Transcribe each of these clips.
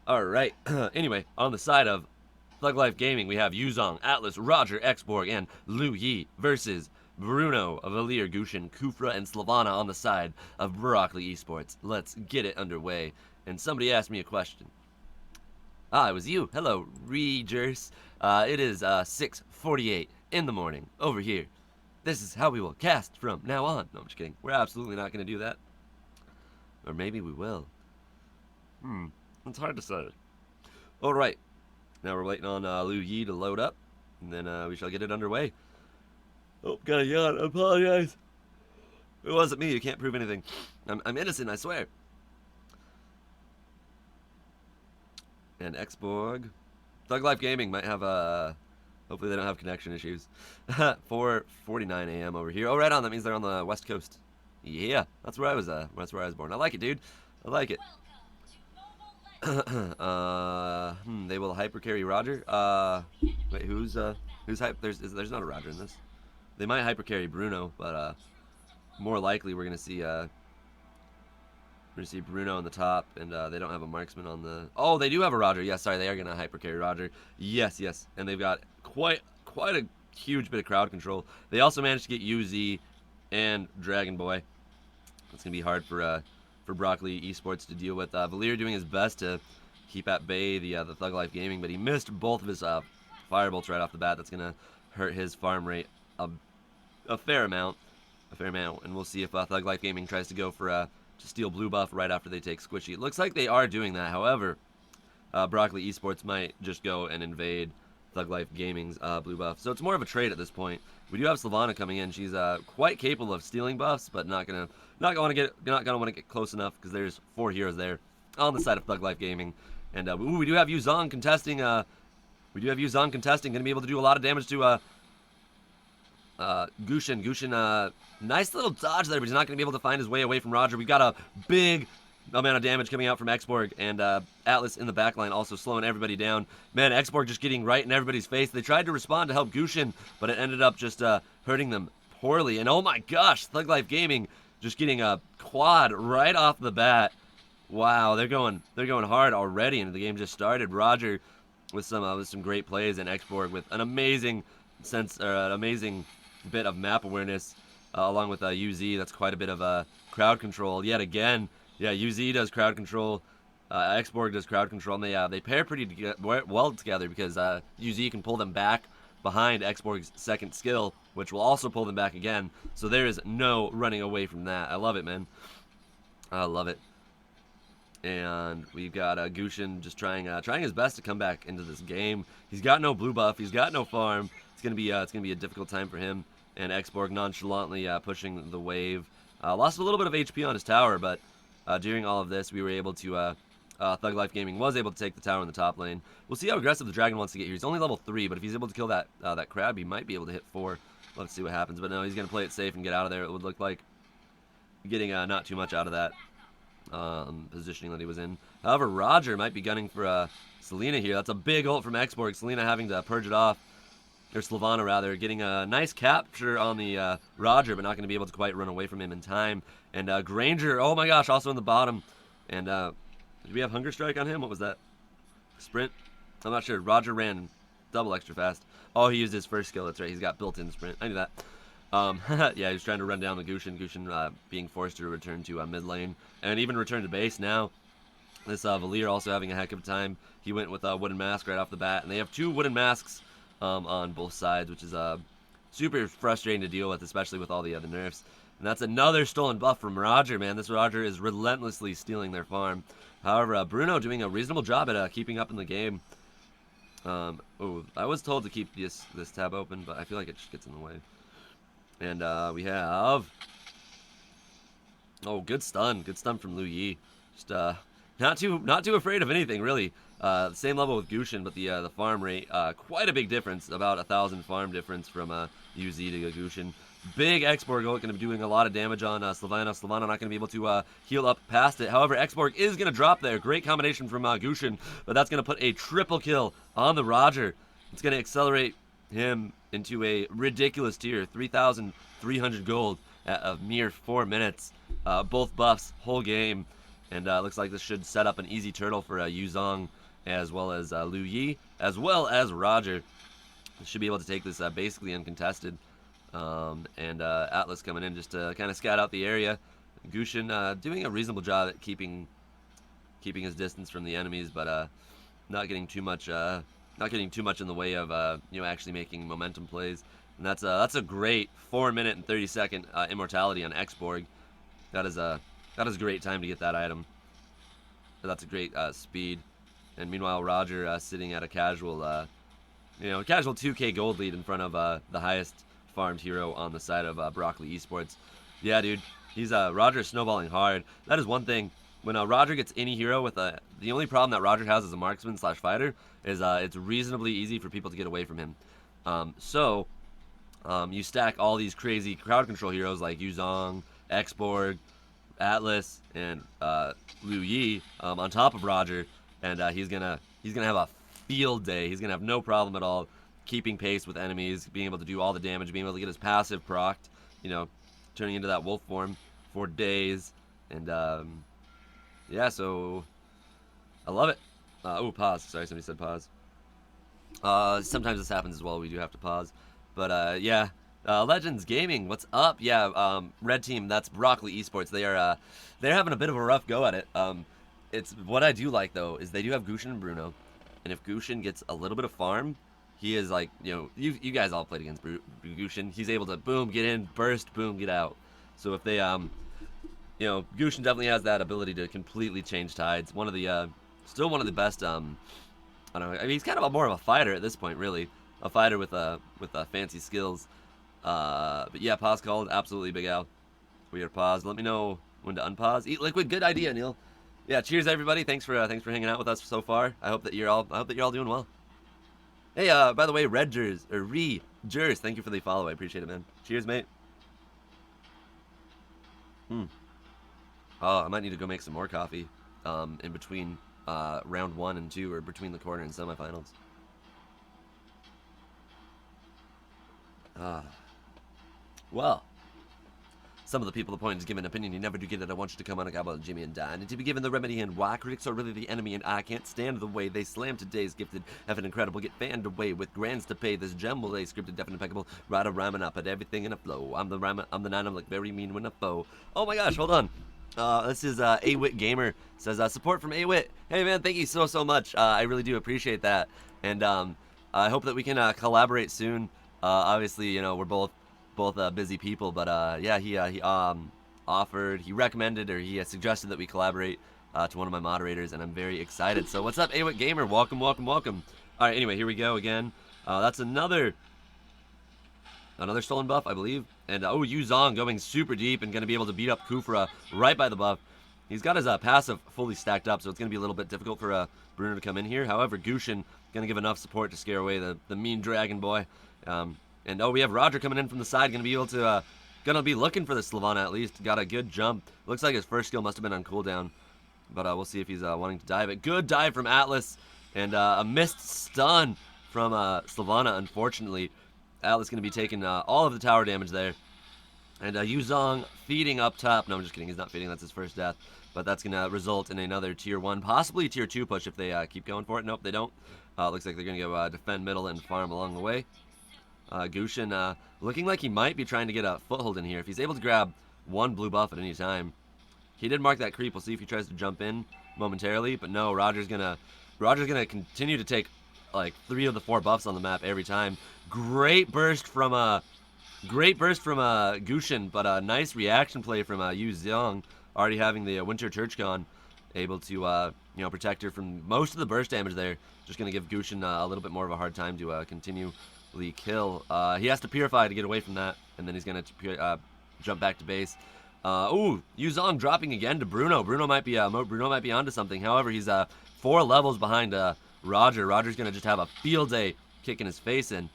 Alright, anyway, on the side of ThugLife Gaming, we have Yuzong, Atlas, Roger, Xborg, and Lu Yi versus Bruno, Valir, Gushin, Kufra, and Slavana on the side of Broccoli Esports. Let's get it underway. And somebody asked me a question. Ah, it was you. Hello, Regers. It is 6:48 in the morning over here. This is how we will cast from now on. No, I'm just kidding. We're absolutely not going to do that. Or maybe we will. It's hard to say. Alright, now we're waiting on Lu Yi to load up, and then we shall get it underway. Oh, got a yawn. I apologize. It wasn't me. You can't prove anything. I'm innocent, I swear. And Xborg. ThugLife Gaming might have hopefully they don't have connection issues. 4:49 a.m. over here. Oh, right on. That means they're on the West Coast. Yeah, that's where I was. That's where I was born. I like it, dude. I like it. They will hyper carry Roger. Wait, who's hype? There's not a Roger in this. They might hyper carry Bruno, but more likely we're gonna see Bruno on the top, and they don't have a marksman on the. Oh, they do have a Roger. Yes, sorry, they are gonna hyper carry Roger. Yes, yes, and they've got quite a huge bit of crowd control. They also managed to get UZ and Dragon Boy. It's gonna be hard for Broccoli Esports to deal with. Valir doing his best to keep at bay the ThugLife Gaming, but he missed both of his firebolts right off the bat. That's gonna hurt his farm rate a fair amount, and we'll see if ThugLife Gaming tries to go for to steal blue buff right after they take Squishy. It looks like they are doing that. However, Broccoli Esports might just go and invade ThugLife Gaming's blue buff. So it's more of a trade at this point. We do have Slavana coming in. She's quite capable of stealing buffs, but not gonna want to get close enough because there's 4 heroes there on the side of ThugLife Gaming. And we do have Yuzong contesting. Gonna be able to do a lot of damage to Gushin. Gushin, nice little dodge there, but he's not going to be able to find his way away from Roger. We've got a big amount of damage coming out from Xborg, and Atlas in the backline also slowing everybody down. Man, Xborg just getting right in everybody's face. They tried to respond to help Gushin, but it ended up just hurting them poorly. And oh my gosh, ThugLife Gaming just getting a quad right off the bat. Wow, they're going hard already, and the game just started. Roger with some great plays, and Xborg with an amazing bit of map awareness, along with UZ. That's quite a bit of crowd control yet again. Yeah, UZ does crowd control, Xborg does crowd control, and they pair pretty well together because UZ can pull them back behind Xborg's second skill, which will also pull them back again. So there is no running away from that. I love it, man. I love it. And we've got Gushin just trying his best to come back into this game. He's got no blue buff. He's got no farm. It's gonna be a difficult time for him. And Xborg nonchalantly pushing the wave. Lost a little bit of HP on his tower, but during all of this, we were able to. ThugLife Gaming was able to take the tower in the top lane. We'll see how aggressive the dragon wants to get here. He's only level 3, but if he's able to kill that crab, he might be able to hit 4. Let's see what happens. But no, he's gonna play it safe and get out of there. It would look like getting not too much out of that positioning that he was in. However, Roger might be gunning for Selena here. That's a big ult from Xborg. Selena having to purge it off. Or Slavana, rather, getting a nice capture on the Roger, but not going to be able to quite run away from him in time. And Granger, oh my gosh, also in the bottom. And did we have Hunger Strike on him? What was that? Sprint? I'm not sure. Roger ran double extra fast. Oh, he used his first skill. That's right. He's got built-in sprint. I knew that. Yeah, he was trying to run down the Gushin. Gushin being forced to return to mid lane and even return to base now. This Valir also having a heck of a time. He went with a wooden mask right off the bat, and they have 2 wooden masks on both sides, which is super frustrating to deal with, especially with all the other nerfs. And that's another stolen buff from Roger, man. This Roger is relentlessly stealing their farm. However, Bruno doing a reasonable job at keeping up in the game. Oh, I was told to keep this tab open, but I feel like it just gets in the way. And we have, oh, good stun from Lu Yi. Just not too afraid of anything really. Same level with Gushin, but the farm rate quite a big difference, about 1,000 farm difference from UZ to Gushin. Big Xborg going to be doing a lot of damage on Slavana. Slavana not going to be able to heal up past it. However, Xborg is going to drop there. Great combination from Gushin, but that's going to put a triple kill on the Roger. It's going to accelerate him into a ridiculous tier, 3,300 gold at a mere 4 minutes. Both buffs, whole game. And looks like this should set up an easy turtle for Yuzong, as well as Liu Yi, as well as Roger. Should be able to take this basically uncontested. And Atlas coming in just to kind of scout out the area. Gushin doing a reasonable job at keeping his distance from the enemies, but not getting too much in the way of actually making momentum plays. And that's a great 4-minute and 30-second immortality on Xborg. That is a great time to get that item. That's a great speed. And meanwhile, Roger sitting at a casual 2K gold lead in front of the highest farmed hero on the side of Broccoli Esports. Yeah, dude, he's Roger snowballing hard. That is one thing. When Roger gets any hero with the only problem that Roger has as a marksman / fighter is it's reasonably easy for people to get away from him. So you stack all these crazy crowd control heroes like Yuzong, Xborg, Atlas, and Liu Yi on top of Roger, and he's gonna have a field day. He's gonna have no problem at all keeping pace with enemies, being able to do all the damage, being able to get his passive procced, turning into that wolf form for days, and yeah, so I love it. Pause. Sorry, somebody said pause. Sometimes this happens as well. We do have to pause. But yeah, Legends Gaming, what's up? Yeah, red team. That's Broccoli Esports. They're having a bit of a rough go at it. It's what I do like though is they do have Gushin and Bruno, and if Gushin gets a little bit of farm, he is like you guys all played against Gushin. He's able to boom get in, burst, boom get out. So if they Gushin definitely has that ability to completely change tides. Still one of the best. I don't know. I mean, he's kind of more of a fighter at this point, really. A fighter with fancy skills. But yeah, pause called. Absolutely, Big Al. We are paused. Let me know when to unpause. Eat liquid. Good idea, Neil. Yeah. Cheers, everybody. Thanks for hanging out with us so far. I hope that you're all doing well. Hey, by the way, Red Jers or Jers, thank you for the follow. I appreciate it, man. Cheers, mate. Oh, I might need to go make some more coffee in between round 1 and 2, or between the quarter and semifinals. Well, some of the people appointed to give an opinion you never do get it. I want you to come on about Jimmy and Dan, and to be given the remedy and why critics are really the enemy, and I can't stand the way they slam today's gifted. Have an incredible, get fanned away with grands to pay. This gem will lay scripted, definite, impeccable. Write a rhyme and I put everything in a flow. I'm the 9, I'm like very mean when a foe. Oh my gosh, hold on. This is A-Wit Gamer says support from A-Wit. Hey man, thank you so much. I really do appreciate that, and I hope that we can collaborate soon. Obviously, we're both busy people, but yeah, he offered, he recommended, or he suggested that we collaborate to one of my moderators, and I'm very excited. So what's up, A-Wit Gamer? Welcome. All right, anyway, here we go again. That's another stolen buff, I believe. And Yuzong going super deep and going to be able to beat up Kufra right by the buff. He's got his passive fully stacked up, so it's going to be a little bit difficult for Bruno to come in here. However, Gushin going to give enough support to scare away the mean dragon boy. And we have Roger coming in from the side, going to be able to be looking for the Slavana at least. Got a good jump. Looks like his first skill must have been on cooldown, but we'll see if he's wanting to dive it. Good dive from Atlas, and a missed stun from Slavana, unfortunately. Atlas going to be taking all of the tower damage there. And Yuzong feeding up top. No, I'm just kidding. He's not feeding. That's his first death. But that's going to result in another tier 1, possibly tier 2 push if they keep going for it. Nope, they don't. Looks like they're going to go defend middle and farm along the way. Gushin looking like he might be trying to get a foothold in here. If he's able to grab 1 blue buff at any time. He did mark that creep. We'll see if he tries to jump in momentarily. But no, Roger's gonna continue to take like 3 of the 4 buffs on the map every time. Great burst from Gushin, but a nice reaction play from Yuzong, already having the Winter Churchcon, able to protect her from most of the burst damage there. Just gonna give Gushin a little bit more of a hard time to continually kill. He has to purify to get away from that, and then he's gonna jump back to base. Yuzong dropping again to Bruno. Bruno might be onto something. However, he's 4 levels behind Roger. Roger's gonna just have a field day kicking his face in.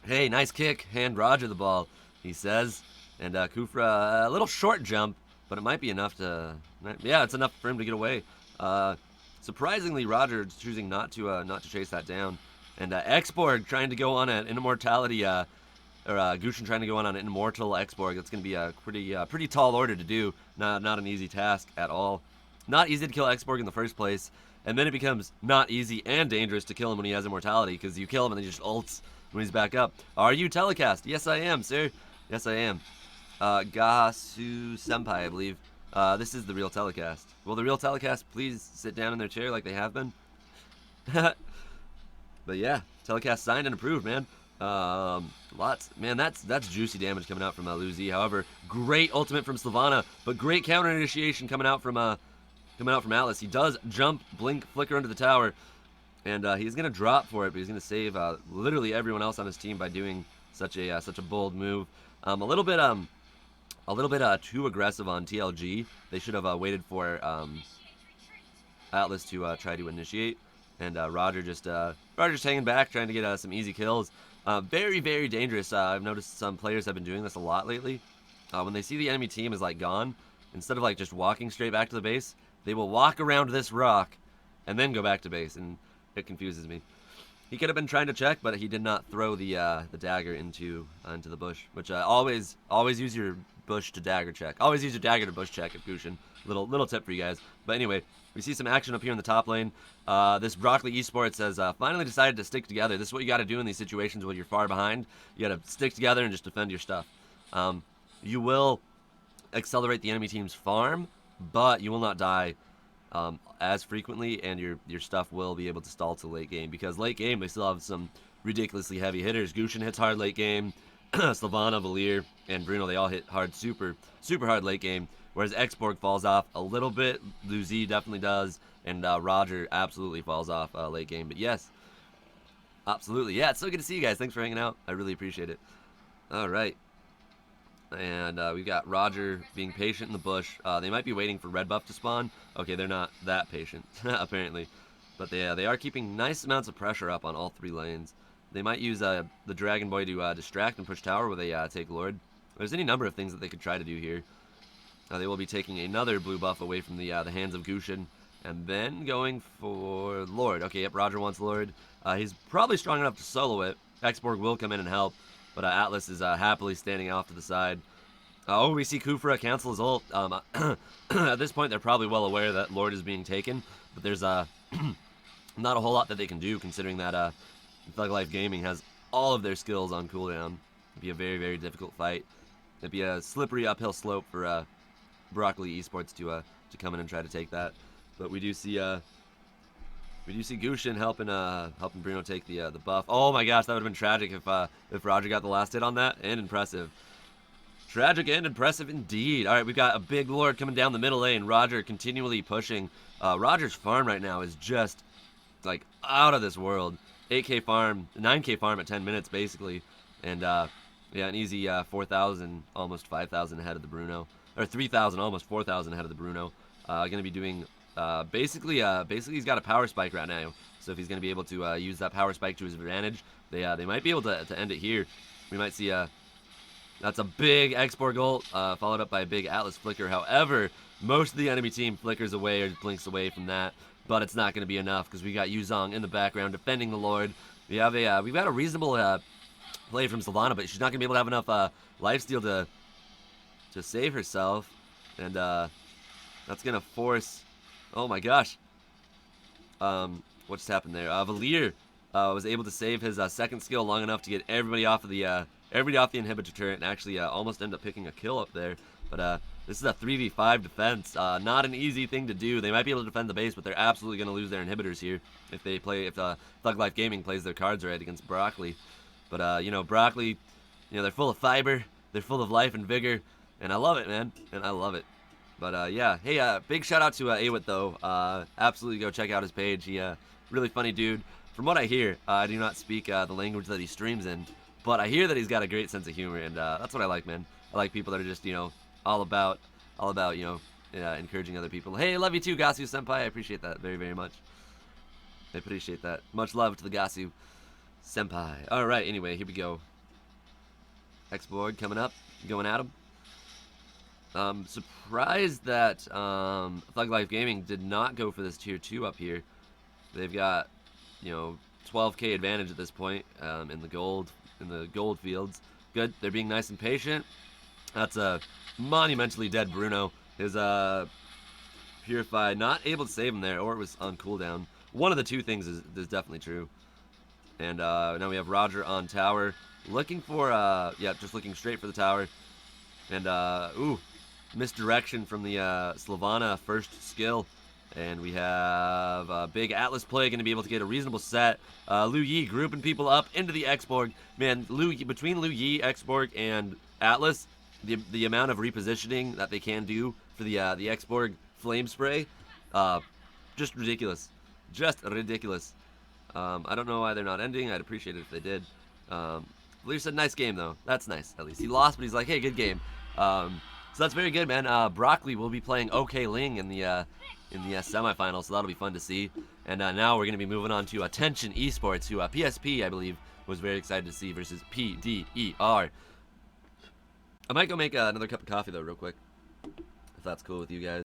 Hey, nice kick. Hand Roger the ball, he says. And Kufra, a little short jump, but it might be enough to... Yeah, it's enough for him to get away. Surprisingly, Roger choosing not to chase that down. And Xborg trying to go on an immortality or Gushin trying to go on an immortal Xborg. That's going to be a pretty tall order to do. Not an easy task at all. Not easy to kill Xborg in the first place, and then it becomes not easy and dangerous to kill him when he has immortality, because you kill him and then he just ults when he's back up. Are you telecast? Yes, I am, sir. Yes, I am. Gasu Senpai, I believe. This is the real telecast. Will the real telecast please sit down in their chair like they have been? But yeah, telecast signed and approved, man. Lots, man. That's juicy damage coming out from Luzi. However, great ultimate from Slavana, but great counter initiation coming out from Atlas. He does jump, blink, flicker under the tower, and he's gonna drop for it, but he's gonna save literally everyone else on his team by doing such a bold move. A little bit too aggressive on TLG. They should have waited for Atlas to try to initiate, and Roger just hanging back, trying to get some easy kills. Very, very dangerous. I've noticed some players have been doing this a lot lately. When they see the enemy team is like gone, instead of like just walking straight back to the base, they will walk around this rock and then go back to base, and it confuses me. He could have been trying to check, but he did not throw the dagger into the bush. Which always use your bush to dagger check. Always use your dagger to bush check if Gushin. Little tip for you guys. But anyway, we see some action up here in the top lane. This Broccoli Esports has finally decided to stick together. This is what you got to do in these situations when you're far behind. You got to stick together and just defend your stuff. You will accelerate the enemy team's farm, but you will not die as frequently, and your stuff will be able to stall to late game, because late game they still have some ridiculously heavy hitters. Gushin hits hard late game. Slavana, Valir, and Bruno, they all hit hard, super hard late game, whereas Xborg falls off a little bit. Luzi definitely does, and Roger absolutely falls off late game. But yes, absolutely. Yeah, it's so good to see you guys. Thanks for hanging out. I really appreciate it. All right. And we've got Roger being patient in the bush. They might be waiting for red buff to spawn. Okay, they're not that patient, apparently. But they are keeping nice amounts of pressure up on all three lanes. They might use the Dragon Boy to distract and push tower where they take Lord. There's any number of things that they could try to do here. They will be taking another blue buff away from the hands of Gushin, and then going for Lord. Okay, yep, Roger wants Lord. He's probably strong enough to solo it. Xborg will come in and help, but Atlas is happily standing off to the side. Oh, we see Kufra cancel his ult. At this point, they're probably well aware that Lord is being taken, but there's not a whole lot that they can do, considering that ThugLife Gaming has all of their skills on cooldown. It'd be a very, very difficult fight. It'd be a slippery uphill slope for Broccoli Esports to come in and try to take that. But we do see Gushin helping Bruno take the buff. Oh my gosh, that would have been tragic if Roger got the last hit on that. And impressive. Tragic and impressive indeed. All right, we've got a big Lord coming down the middle lane. Roger continually pushing. Roger's farm right now is just like out of this world. 8k farm, 9k farm at 10 minutes basically, and yeah, an easy 4,000, almost 5,000 ahead of the Bruno, or 3,000, almost 4,000 ahead of the Bruno. Going to be doing basically he's got a power spike right now, so if he's going to be able to use that power spike to his advantage, they might be able to end it here. We might see that's a big Xborg ult, followed up by a big Atlas flicker. However, most of the enemy team flickers away or blinks away from that. But it's not going to be enough, because we got Yuzong in the background defending the Lord. We've got a reasonable play from Sylvana, but she's not going to be able to have enough lifesteal to save herself, and that's going to force. Oh my gosh, what just happened there? Valir was able to save his second skill long enough to get everybody off of the inhibitor turret, and actually almost end up picking a kill up there. But this is a 3v5 defense. Not an easy thing to do. They might be able to defend the base, but they're absolutely going to lose their inhibitors here if ThugLife Gaming plays their cards right against Broccoli. But you know, Broccoli, they're full of fiber, they're full of life and vigor, and I love it, man, and I love it. But yeah, hey, big shout out to Awit though. Absolutely go check out his page. He really funny dude. From what I hear, I do not speak the language that he streams in, but I hear that he's got a great sense of humor, and that's what I like, man. I like people that are just all about encouraging other people. Hey, I love you too, Gasu Senpai. I appreciate that very, very much. I appreciate that. Much love to the Gasu Senpai. All right, anyway, here we go. Xborg coming up, going at him. Surprised that ThugLife Gaming did not go for this tier 2 up here. They've got 12k advantage at this point in the gold fields. Good. They're being nice and patient. That's a monumentally dead Bruno. His Purify not able to save him there, or it was on cooldown. One of the two things is definitely true. And now we have Roger on tower. Looking for, yeah, just looking straight for the tower. And, ooh, misdirection from the Slavana first skill. And we have a big Atlas play, going to be able to get a reasonable set. Liu Yi grouping people up into the Xborg. Man, between Liu Yi, Xborg, and Atlas, the amount of repositioning that they can do for the Xborg flame spray, just ridiculous. Just ridiculous. I don't know why they're not ending. I'd appreciate it if they did. Lear said, nice game, though. That's nice, at least. He lost, but he's like, hey, good game. So that's very good, man. Broccoli will be playing OK Ling in the semifinals, so that'll be fun to see. And now we're going to be moving on to Attention Esports, who PSP, I believe, was very excited to see versus PDER. I might go make another cup of coffee, though, real quick, if that's cool with you guys.